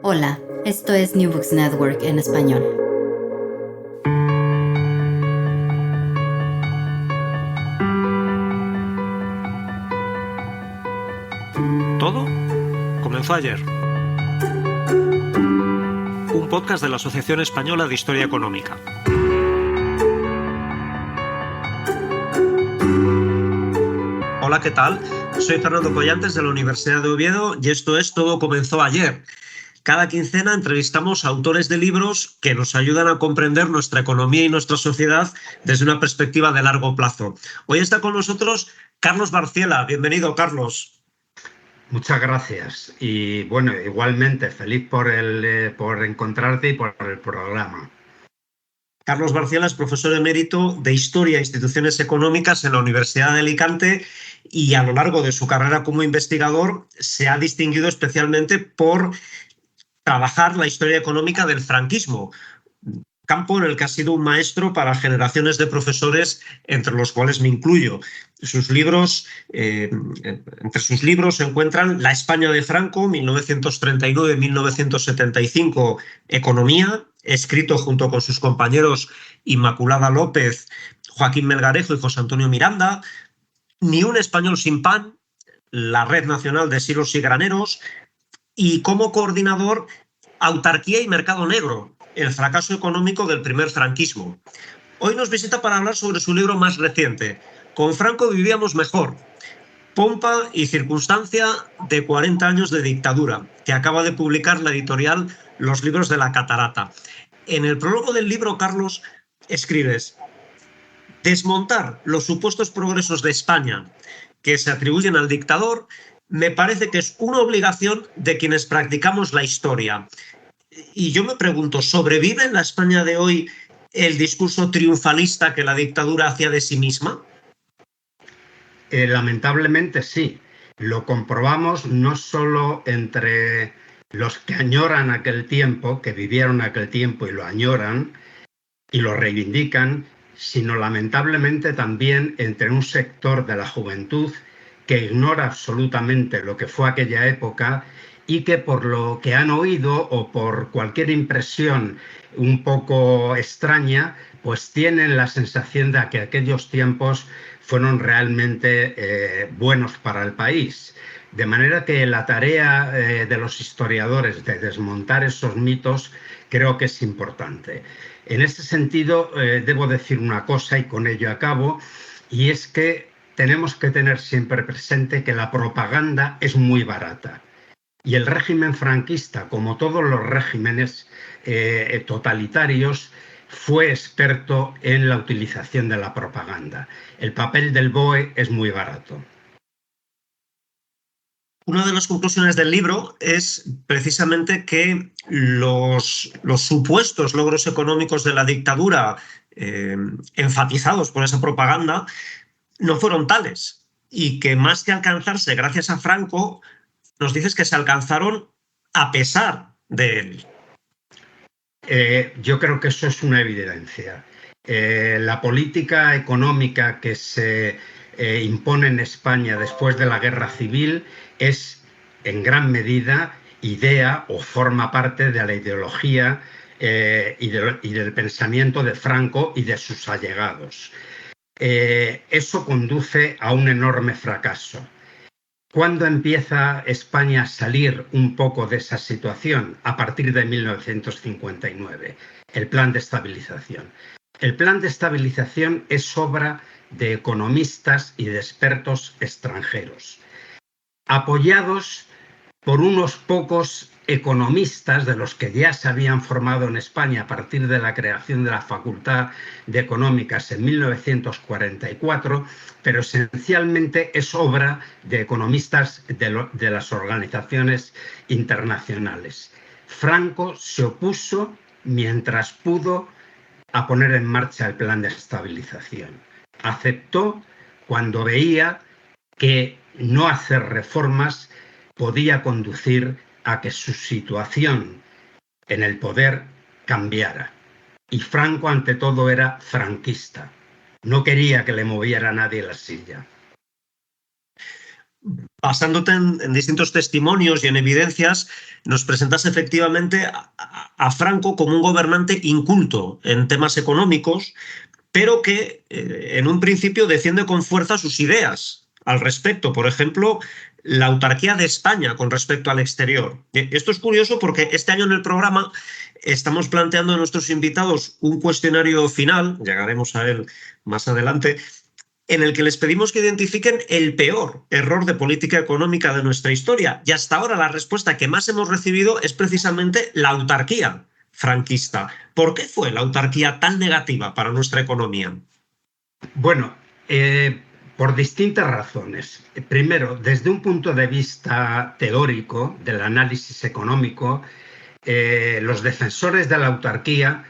Hola, esto es New Books Network en español. Todo comenzó ayer. Un podcast de la Asociación Española de Historia Económica. Hola, ¿qué tal? Soy Fernando Collantes de la Universidad de Oviedo y esto es Todo comenzó ayer. Cada quincena entrevistamos a autores de libros que nos ayudan a comprender nuestra economía y nuestra sociedad desde una perspectiva de largo plazo. Hoy está con nosotros Carlos Barciela. Bienvenido, Carlos. Muchas gracias. Y bueno, igualmente feliz por encontrarte y por el programa. Carlos Barciela es profesor emérito de Historia e Instituciones Económicas en la Universidad de Alicante y a lo largo de su carrera como investigador se ha distinguido especialmente por trabajar la historia económica del franquismo, campo en el que ha sido un maestro para generaciones de profesores, entre los cuales me incluyo. Entre sus libros se encuentran La España de Franco, 1939-1975, Economía, escrito junto con sus compañeros Inmaculada López, Joaquín Melgarejo y José Antonio Miranda, Ni un español sin pan, la Red Nacional de Silos y Graneros, y como coordinador, Autarquía y Mercado Negro, el fracaso económico del primer franquismo. Hoy nos visita para hablar sobre su libro más reciente, Con Franco vivíamos mejor, pompa y circunstancia de 40 años de dictadura, que acaba de publicar la editorial Los Libros de la Catarata. En el prólogo del libro, Carlos, escribes: desmontar los supuestos progresos de España que se atribuyen al dictador me parece que es una obligación de quienes practicamos la historia. Y yo me pregunto, ¿sobrevive en la España de hoy el discurso triunfalista que la dictadura hacía de sí misma? Lamentablemente sí. Lo comprobamos no solo entre los que añoran aquel tiempo, que vivieron aquel tiempo y lo añoran y lo reivindican, sino lamentablemente también entre un sector de la juventud que ignora absolutamente lo que fue aquella época y que por lo que han oído o por cualquier impresión un poco extraña, pues tienen la sensación de que aquellos tiempos fueron realmente buenos para el país. De manera que la tarea de los historiadores de desmontar esos mitos creo que es importante. En este sentido, debo decir una cosa y con ello acabo, y es que tenemos que tener siempre presente que la propaganda es muy barata. Y el régimen franquista, como todos los regímenes totalitarios, fue experto en la utilización de la propaganda. El papel del BOE es muy barato. Una de las conclusiones del libro es precisamente que los supuestos logros económicos de la dictadura, enfatizados por esa propaganda, no fueron tales y que más que alcanzarse gracias a Franco, nos dices que se alcanzaron a pesar de él. Yo creo que eso es una evidencia. La política económica que se impone en España después de la Guerra Civil es en gran medida idea o forma parte de la ideología y del pensamiento de Franco y de sus allegados. Eso conduce a un enorme fracaso. ¿Cuándo empieza España a salir un poco de esa situación? A partir de 1959, el Plan de Estabilización. El Plan de Estabilización es obra de economistas y de expertos extranjeros, apoyados por unos pocos economistas de los que ya se habían formado en España a partir de la creación de la Facultad de Económicas en 1944, pero esencialmente es obra de economistas de las organizaciones internacionales. Franco se opuso mientras pudo a poner en marcha el Plan de Estabilización. Aceptó cuando veía que no hacer reformas podía conducir a que su situación en el poder cambiara. Y Franco, ante todo, era franquista. No quería que le moviera nadie la silla. basándote en distintos testimonios y en evidencias, nos presentas efectivamente a Franco como un gobernante inculto en temas económicos, pero que en un principio defiende con fuerza sus ideas al respecto. Por ejemplo, la autarquía de España con respecto al exterior. Esto es curioso porque este año en el programa estamos planteando a nuestros invitados un cuestionario final, llegaremos a él más adelante, en el que les pedimos que identifiquen el peor error de política económica de nuestra historia. Y hasta ahora la respuesta que más hemos recibido es precisamente la autarquía franquista. ¿Por qué fue la autarquía tan negativa para nuestra economía? Bueno, por distintas razones. Primero, desde un punto de vista teórico del análisis económico, los defensores de la autarquía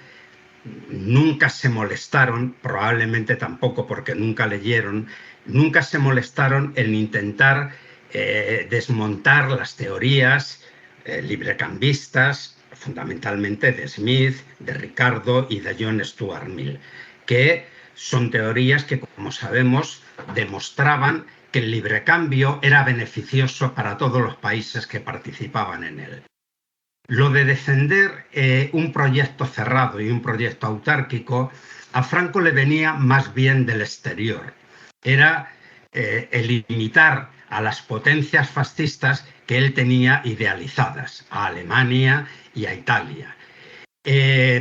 nunca se molestaron, probablemente tampoco porque nunca leyeron, nunca se molestaron en intentar desmontar las teorías librecambistas, fundamentalmente de Smith, de Ricardo y de John Stuart Mill, que son teorías que, como sabemos, demostraban que el librecambio era beneficioso para todos los países que participaban en él. Lo de defender un proyecto cerrado y un proyecto autárquico, a Franco le venía más bien del exterior. Era el imitar a las potencias fascistas que él tenía idealizadas, a Alemania y a Italia.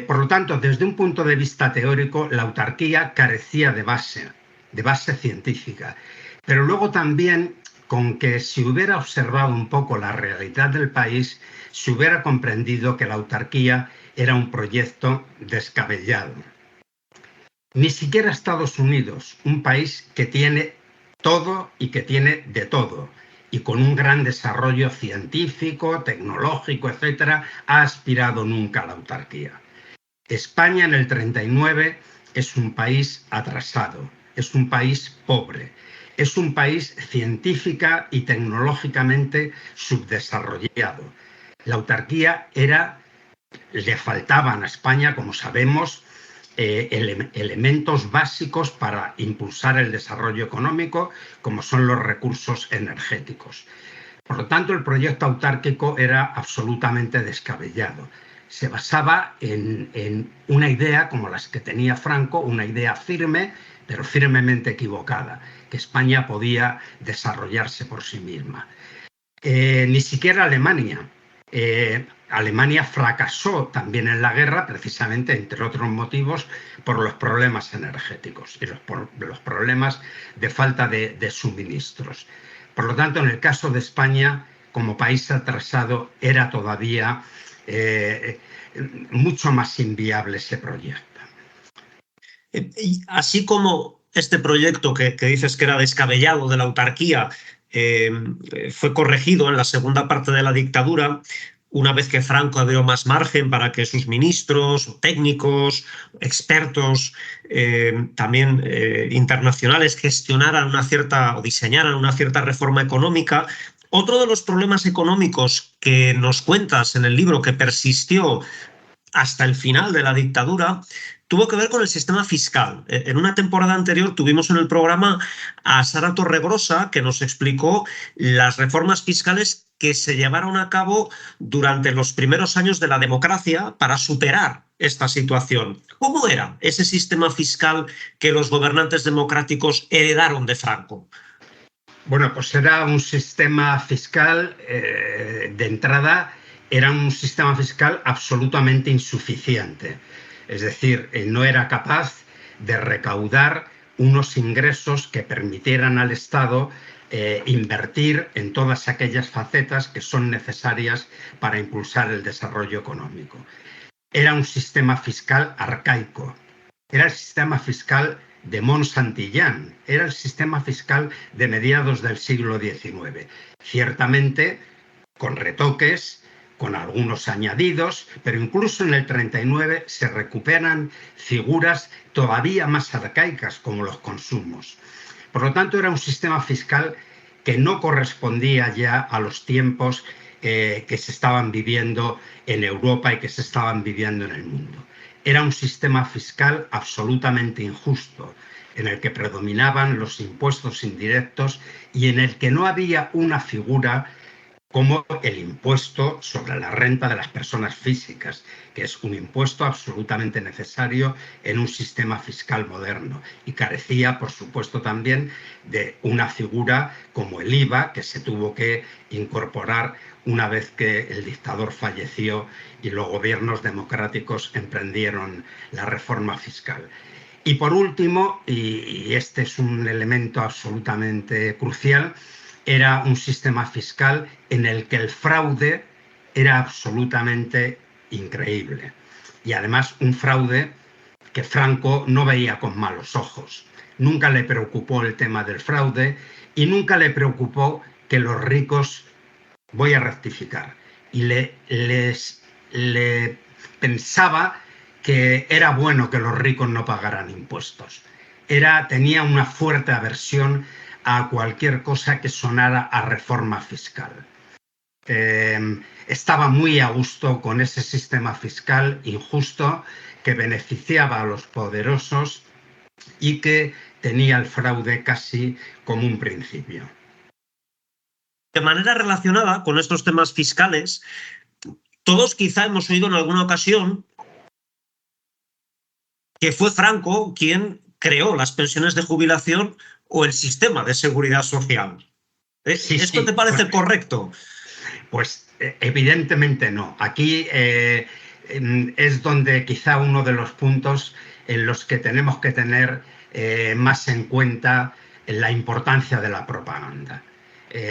Por lo tanto, desde un punto de vista teórico, la autarquía carecía de base científica. Pero luego también, con que si hubiera observado un poco la realidad del país, se hubiera comprendido que la autarquía era un proyecto descabellado. Ni siquiera Estados Unidos, un país que tiene todo y que tiene de todo, y con un gran desarrollo científico, tecnológico, etcétera, ha aspirado nunca a la autarquía. España en el 39 es un país atrasado, es un país pobre, es un país científica y tecnológicamente subdesarrollado. La autarquía le faltaban a España, como sabemos, elementos básicos para impulsar el desarrollo económico, como son los recursos energéticos. Por lo tanto, el proyecto autárquico era absolutamente descabellado. Se basaba en una idea como las que tenía Franco, una idea firme, pero firmemente equivocada, que España podía desarrollarse por sí misma. Ni siquiera Alemania. Alemania fracasó también en la guerra, precisamente, entre otros motivos, por los problemas energéticos y los problemas de falta de suministros. Por lo tanto, en el caso de España, como país atrasado, era todavía mucho más inviable ese proyecto. Y así como este proyecto que dices que era descabellado de la autarquía fue corregido en la segunda parte de la dictadura, una vez que Franco abrió más margen para que sus ministros, técnicos, expertos, también internacionales gestionaran o diseñaran una cierta reforma económica. Otro de los problemas económicos que nos cuentas en el libro que persistió hasta el final de la dictadura tuvo que ver con el sistema fiscal. En una temporada anterior tuvimos en el programa a Sara Torregrosa, que nos explicó las reformas fiscales que se llevaron a cabo durante los primeros años de la democracia para superar esta situación. ¿Cómo era ese sistema fiscal que los gobernantes democráticos heredaron de Franco? Bueno, pues era un sistema fiscal, de entrada, era un sistema fiscal absolutamente insuficiente. Es decir, no era capaz de recaudar unos ingresos que permitieran al Estado invertir en todas aquellas facetas que son necesarias para impulsar el desarrollo económico. Era un sistema fiscal arcaico, era el sistema fiscal de Mont-Saint-Millán, era el sistema fiscal de mediados del siglo XIX. Ciertamente, con retoques, con algunos añadidos, pero incluso en el 39 se recuperan figuras todavía más arcaicas como los consumos. Por lo tanto, era un sistema fiscal que no correspondía ya a los tiempos que se estaban viviendo en Europa y que se estaban viviendo en el mundo. Era un sistema fiscal absolutamente injusto, en el que predominaban los impuestos indirectos y en el que no había una figura como el impuesto sobre la renta de las personas físicas, que es un impuesto absolutamente necesario en un sistema fiscal moderno, y carecía, por supuesto, también de una figura como el IVA, que se tuvo que incorporar una vez que el dictador falleció y los gobiernos democráticos emprendieron la reforma fiscal. Y por último, y este es un elemento absolutamente crucial, era un sistema fiscal en el que el fraude era absolutamente increíble. Y además un fraude que Franco no veía con malos ojos. Nunca le preocupó el tema del fraude y nunca le preocupó que los ricos, voy a rectificar, y le pensaba que era bueno que los ricos no pagaran impuestos. Tenía una fuerte aversión a cualquier cosa que sonara a reforma fiscal. Estaba muy a gusto con ese sistema fiscal injusto que beneficiaba a los poderosos y que tenía el fraude casi como un principio. De manera relacionada con estos temas fiscales, todos quizá hemos oído en alguna ocasión que fue Franco quien creó las pensiones de jubilación o el sistema de seguridad social. ¿Esto te parece correcto? Pues evidentemente no. Aquí es donde quizá uno de los puntos en los que tenemos que tener más en cuenta la importancia de la propaganda.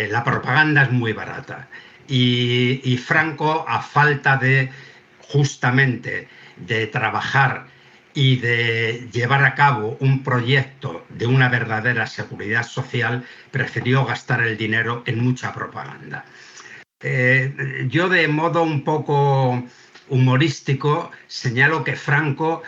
La propaganda es muy barata y Franco, a falta de justamente de trabajar y de llevar a cabo un proyecto de una verdadera seguridad social, prefirió gastar el dinero en mucha propaganda. Yo, de modo un poco humorístico, señalo que Franco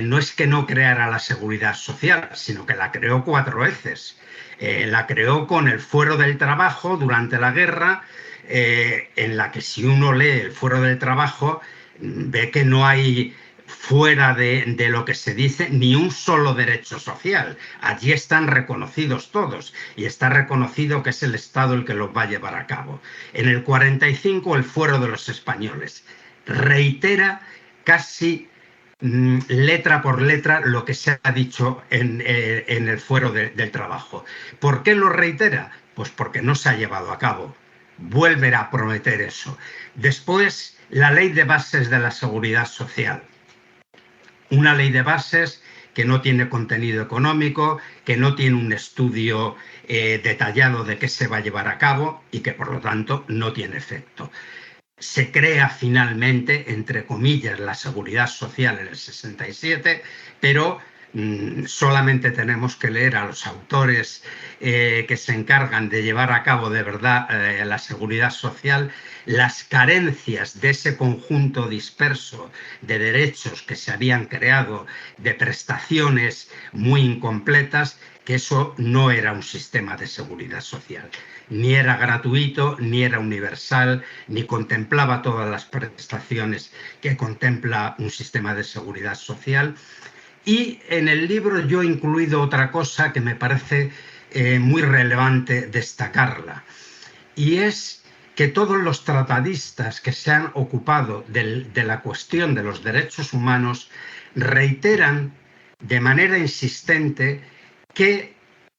no es que no creara la seguridad social, sino que la creó 4 veces. La creó con el fuero del trabajo durante la guerra, en la que si uno lee el fuero del trabajo, ve que no hay fuera de lo que se dice ni un solo derecho social. Allí están reconocidos todos y está reconocido que es el Estado el que los va a llevar a cabo. En el 45 el fuero de los españoles reitera casi letra por letra lo que se ha dicho en el fuero del trabajo. ¿Por qué lo reitera? Pues porque no se ha llevado a cabo. Vuelve a prometer eso. Después, la ley de bases de la seguridad social. Una ley de bases que no tiene contenido económico, que no tiene un estudio detallado de qué se va a llevar a cabo y que por lo tanto no tiene efecto. Se crea finalmente, entre comillas, la seguridad social en el 67, pero solamente tenemos que leer a los autores que se encargan de llevar a cabo de verdad la seguridad social, las carencias de ese conjunto disperso de derechos que se habían creado, de prestaciones muy incompletas, que eso no era un sistema de seguridad social. Ni era gratuito, ni era universal, ni contemplaba todas las prestaciones que contempla un sistema de seguridad social. Y en el libro yo he incluido otra cosa que me parece muy relevante destacarla, y es que todos los tratadistas que se han ocupado de la cuestión de los derechos humanos reiteran de manera insistente que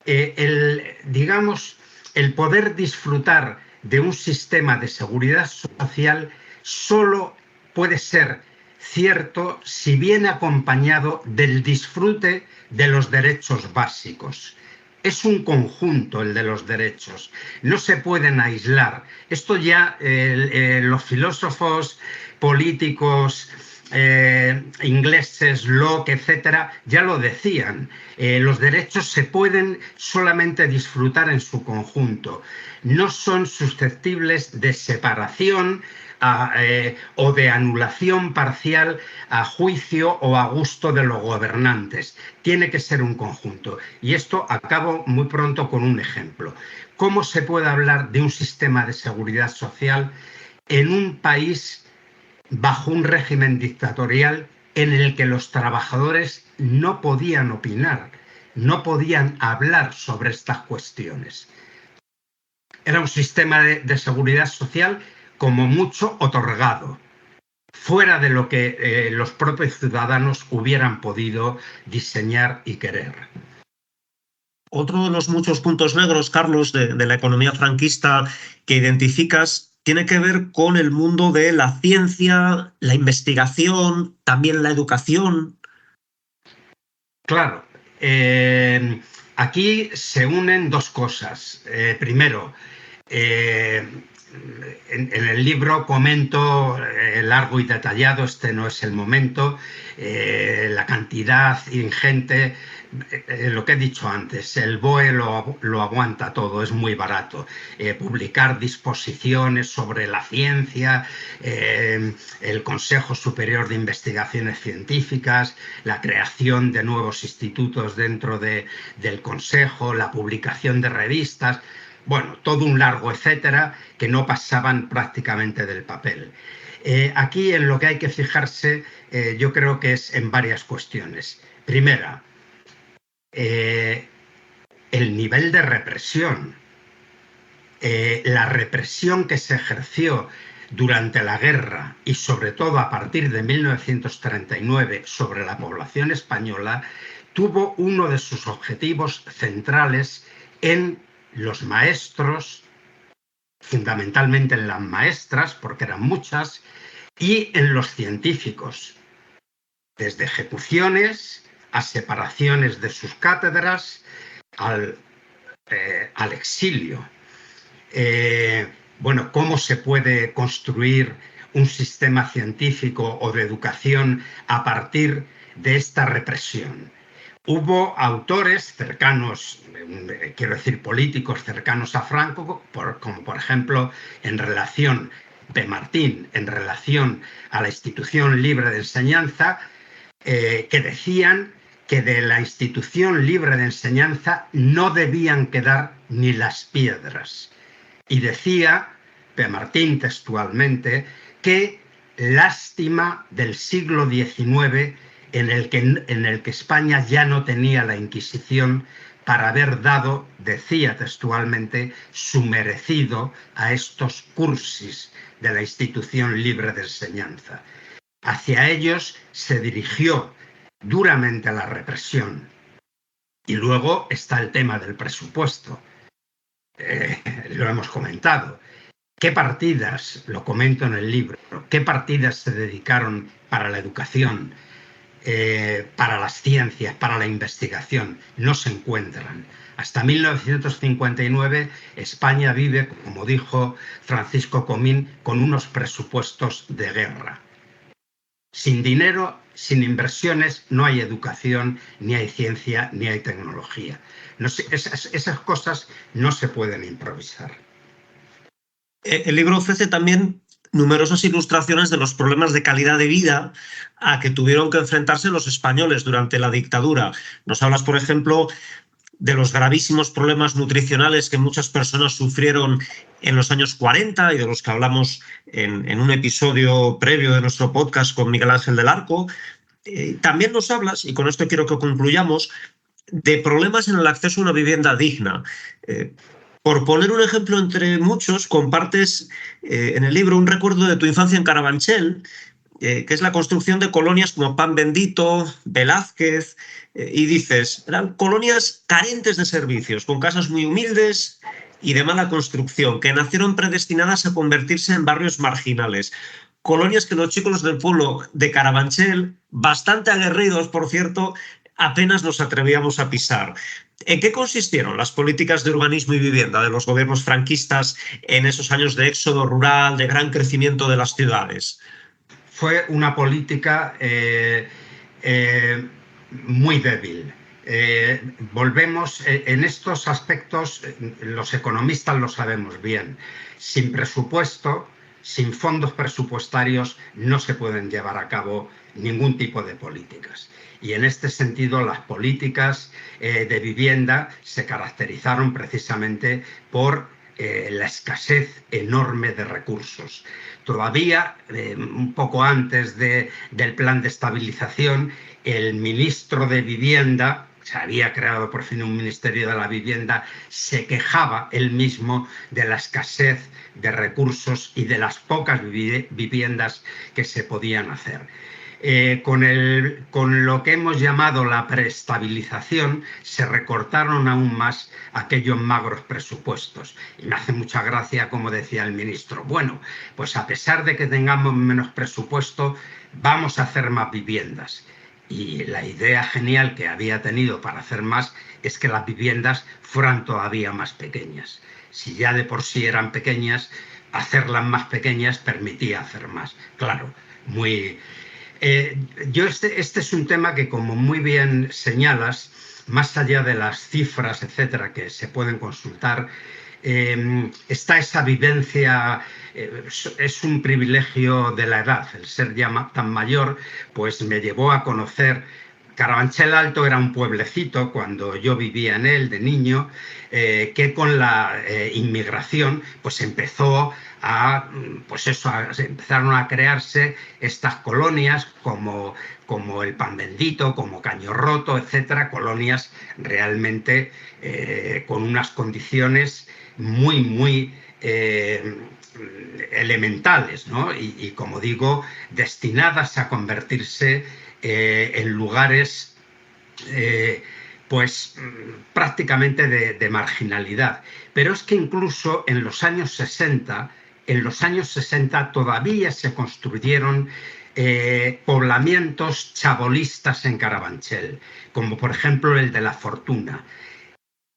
el poder disfrutar de un sistema de seguridad social solo puede ser cierto si viene acompañado del disfrute de los derechos básicos. Es un conjunto el de los derechos, no se pueden aislar. Esto ya los filósofos políticos ingleses, Locke, etcétera, ya lo decían. Los derechos se pueden solamente disfrutar en su conjunto. No son susceptibles de separación o de anulación parcial a juicio o a gusto de los gobernantes. Tiene que ser un conjunto. Y esto acabo muy pronto con un ejemplo. ¿Cómo se puede hablar de un sistema de seguridad social en un país bajo un régimen dictatorial en el que los trabajadores no podían opinar? no podían hablar sobre estas cuestiones. Era un sistema de seguridad social como mucho otorgado, fuera de lo que los propios ciudadanos hubieran podido diseñar y querer. Otro de los muchos puntos negros, Carlos, de la economía franquista que identificas tiene que ver con el mundo de la ciencia, la investigación, también la educación. Claro, aquí se unen dos cosas. Primero, en el libro comento largo y detallado, este no es el momento, la cantidad ingente, lo que he dicho antes, el BOE lo aguanta todo, es muy barato. Publicar disposiciones sobre la ciencia, el Consejo Superior de Investigaciones Científicas, la creación de nuevos institutos dentro del Consejo, la publicación de revistas. Bueno, todo un largo etcétera que no pasaban prácticamente del papel. Aquí en lo que hay que fijarse, yo creo que es en varias cuestiones. Primera, el nivel de represión. La represión que se ejerció durante la guerra y sobre todo a partir de 1939 sobre la población española tuvo uno de sus objetivos centrales en los maestros, fundamentalmente en las maestras, porque eran muchas, y en los científicos, desde ejecuciones a separaciones de sus cátedras, al exilio. Bueno, ¿cómo se puede construir un sistema científico o de educación a partir de esta represión? Hubo autores cercanos, quiero decir políticos cercanos a Franco, como por ejemplo en relación de Martín, en relación a la institución libre de enseñanza, que decían que de la institución libre de enseñanza no debían quedar ni las piedras. Y decía Martín textualmente que lástima del siglo XIX en el que España ya no tenía la Inquisición para haber dado, decía textualmente, su merecido a estos cursis de la institución libre de enseñanza. Hacia ellos se dirigió duramente la represión. Y luego está el tema del presupuesto. Lo hemos comentado. ¿Qué partidas, lo comento en el libro, qué partidas se dedicaron para la educación, para las ciencias, para la investigación? No se encuentran. Hasta 1959 España vive, como dijo Francisco Comín, con unos presupuestos de guerra. Sin dinero, sin inversiones, no hay educación, ni hay ciencia, ni hay tecnología. No sé, esas cosas no se pueden improvisar. El libro ofrece también numerosas ilustraciones de los problemas de calidad de vida a que tuvieron que enfrentarse los españoles durante la dictadura. Nos hablas, por ejemplo, de los gravísimos problemas nutricionales que muchas personas sufrieron en los años 40 y de los que hablamos en un episodio previo de nuestro podcast con Miguel Ángel del Arco. También nos hablas, y con esto quiero que concluyamos, de problemas en el acceso a una vivienda digna. Por poner un ejemplo entre muchos, compartes en el libro un recuerdo de tu infancia en Carabanchel, que es la construcción de colonias como Pan Bendito, Velázquez, y dices, eran colonias carentes de servicios, con casas muy humildes y de mala construcción, que nacieron predestinadas a convertirse en barrios marginales. Colonias que los chicos del pueblo de Carabanchel, bastante aguerridos, por cierto, apenas nos atrevíamos a pisar. ¿En qué consistieron las políticas de urbanismo y vivienda de los gobiernos franquistas en esos años de éxodo rural, de gran crecimiento de las ciudades? Fue una política muy débil. Volvemos en estos aspectos, los economistas lo sabemos bien. Sin presupuesto, sin fondos presupuestarios, no se pueden llevar a cabo ningún tipo de políticas. Y en este sentido, las políticas de vivienda se caracterizaron precisamente por la escasez enorme de recursos. Todavía, un poco antes del plan de estabilización, el ministro de Vivienda, se había creado por fin un Ministerio de la Vivienda, se quejaba él mismo de la escasez de recursos y de las pocas viviendas que se podían hacer. Con lo que hemos llamado la preestabilización, se recortaron aún más aquellos magros presupuestos. Y me hace mucha gracia, como decía el ministro, bueno, pues a pesar de que tengamos menos presupuesto, vamos a hacer más viviendas. Y la idea genial que había tenido para hacer más es que las viviendas fueran todavía más pequeñas. Si ya de por sí eran pequeñas, hacerlas más pequeñas permitía hacer más. Claro, muy... Este es un tema que, como muy bien señalas, más allá de las cifras, etcétera, que se pueden consultar, está esa vivencia. Es un privilegio de la edad. El ser ya tan mayor pues me llevó a conocer. Carabanchel Alto era un pueblecito cuando yo vivía en él de niño, que con la inmigración pues empezó empezaron a crearse estas colonias como el Pan Bendito, como Caño Roto, etcétera, colonias realmente con unas condiciones muy elementales, ¿no? Y como digo, destinadas a convertirse en lugares pues prácticamente de marginalidad. Pero es que incluso en los años 60 todavía se construyeron poblamientos chabolistas en Carabanchel, como por ejemplo el de La Fortuna.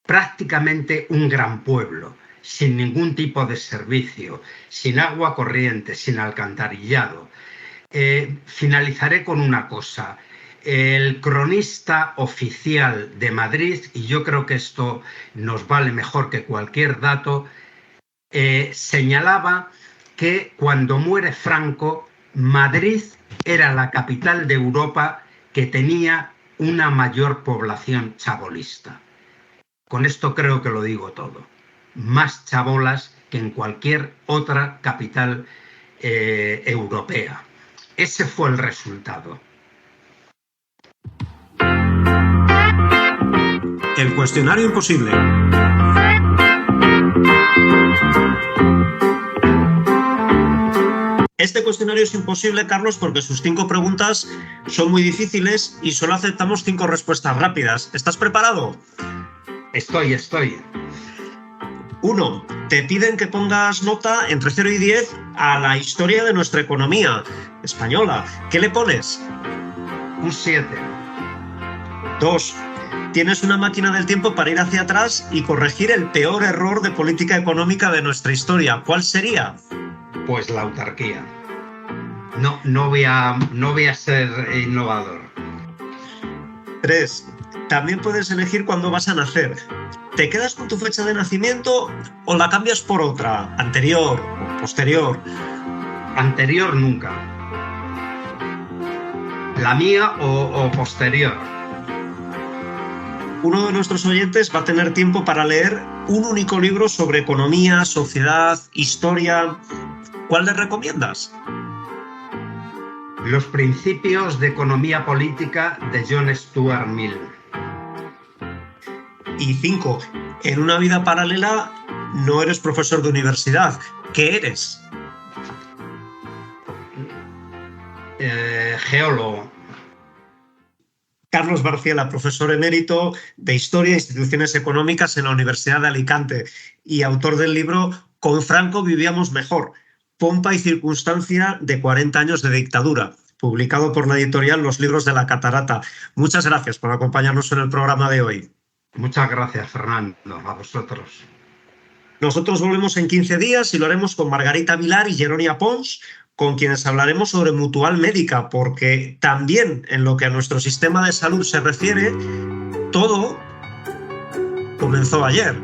Prácticamente un gran pueblo, sin ningún tipo de servicio, sin agua corriente, sin alcantarillado. Finalizaré con una cosa. El cronista oficial de Madrid, y yo creo que esto nos vale mejor que cualquier dato, señalaba que cuando muere Franco, Madrid era la capital de Europa que tenía una mayor población chabolista. Con esto creo que lo digo todo. Más chabolas que en cualquier otra capital europea. Ese fue el resultado. El cuestionario imposible. Este cuestionario es imposible, Carlos, porque sus 5 preguntas son muy difíciles y solo aceptamos 5 respuestas rápidas. ¿Estás preparado? Estoy. 1. Te piden que pongas nota entre 0 y 10 a la historia de nuestra economía española. ¿Qué le pones? Un 7. 2. Tienes una máquina del tiempo para ir hacia atrás y corregir el peor error de política económica de nuestra historia. ¿Cuál sería? Pues la autarquía. No voy a ser innovador. 3. También puedes elegir cuándo vas a nacer. ¿Te quedas con tu fecha de nacimiento o la cambias por otra, anterior o posterior? Anterior nunca. La mía o posterior. Uno de nuestros oyentes va a tener tiempo para leer un único libro sobre economía, sociedad, historia. ¿Cuál le recomiendas? Los principios de economía política de John Stuart Mill. Y 5. En una vida paralela no eres profesor de universidad. ¿Qué eres? Geólogo. Carlos Barciela, profesor emérito de Historia e Instituciones Económicas en la Universidad de Alicante y autor del libro Con Franco vivíamos mejor, pompa y circunstancia de 40 años de dictadura, publicado por la editorial Los Libros de la Catarata. Muchas gracias por acompañarnos en el programa de hoy. Muchas gracias, Fernando, a vosotros. Nosotros volvemos en 15 días y lo haremos con Margarita Vilar y Jeronia Pons, con quienes hablaremos sobre Mutual Médica, porque también en lo que a nuestro sistema de salud se refiere, todo comenzó ayer.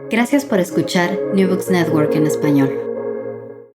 Gracias por escuchar New Books Network en español.